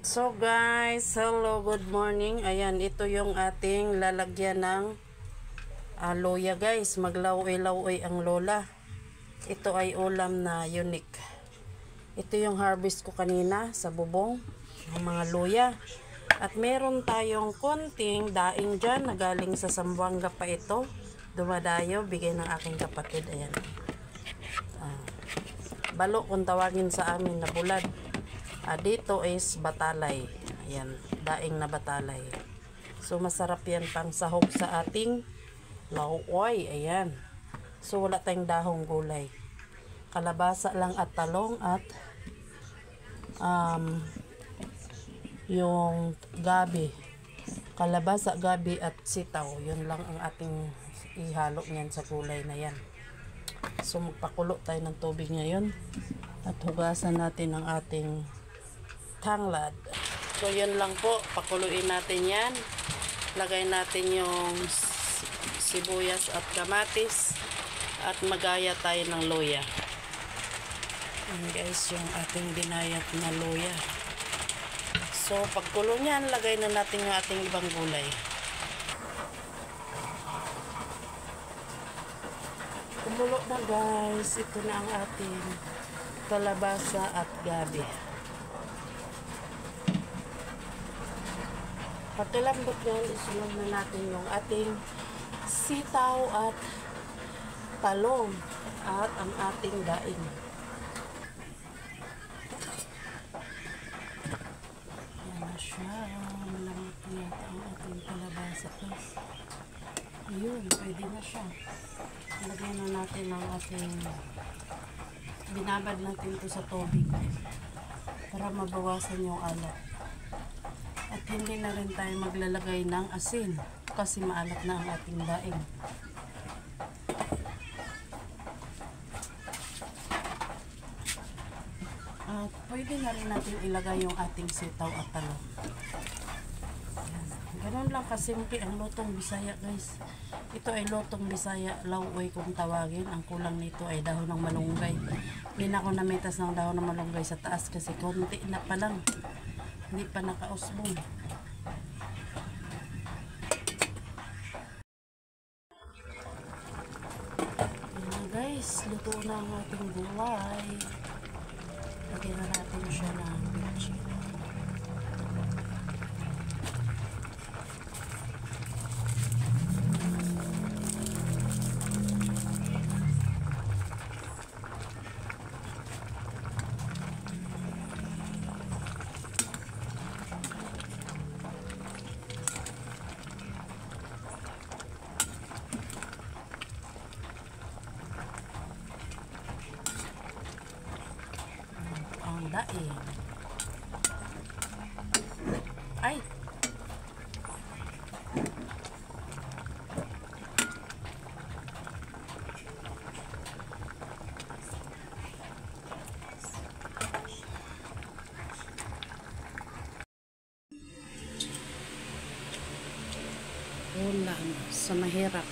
So guys, hello, good morning. Ayan, ito yung ating lalagyan ng loya guys. Maglawoy-lawoy ang lola. Ito ay ulam na unique. Ito yung harvest ko kanina sa bubong ng mga loya. At meron tayong konting daing dyan na galing sa Zamboanga pa ito. Dumadayo, bigay ng aking kapatid. Ayan. Balo kung tawagin sa amin na bulad. Dito is batalay. Ayan, daing na batalay. So masarap yan pang sahog sa ating lawoy. Ayan. So wala tayong dahong gulay. Kalabasa lang at talong at yung gabi. Kalabasa, gabi at sitaw. Yun lang ang ating ihalo niyan sa gulay na yan. So magpakulo tayo ng tubig ngayon at hugasan natin ang ating tanglad. So yun lang po, pakuluin natin yan. Lagay natin yung sibuyas at kamatis at magaya tayo ng loya. Yan guys, yung ating binayat na loya. So pagkulo niyan, lagay na natin yung ating ibang gulay. Kumulo na guys, ito na ang ating kalabasa at gabi. Pagkalambot yan, isunod na natin yung ating sitaw at talong at ang ating daing. Yan na siya. Malamot na yata ang ating kalabasa guys. Ayun, pwede na siya. Lagyan na natin ang ating binabad natin ito sa tubig para mabawasan yung alat. At hindi na rin tayo maglalagay ng asin kasi maalat na ang ating daing. At pwede na rin natin ilagay yung ating sitaw at talong. Ganun lang kasimple ang lutong Bisaya guys. Ito ay lutong Bisaya, lawoy kung tawagin. Ang kulang nito ay dahon ng malunggay. Hindi na ako namitas ng dahon ng malunggay sa taas kasi konti na pa lang. Hindi pa nakausbong. Ayan guys, luto na ang ating gulay. Lagyan na natin siya ng bitchin. Ang daing. Ay! Ulam sa mahirap.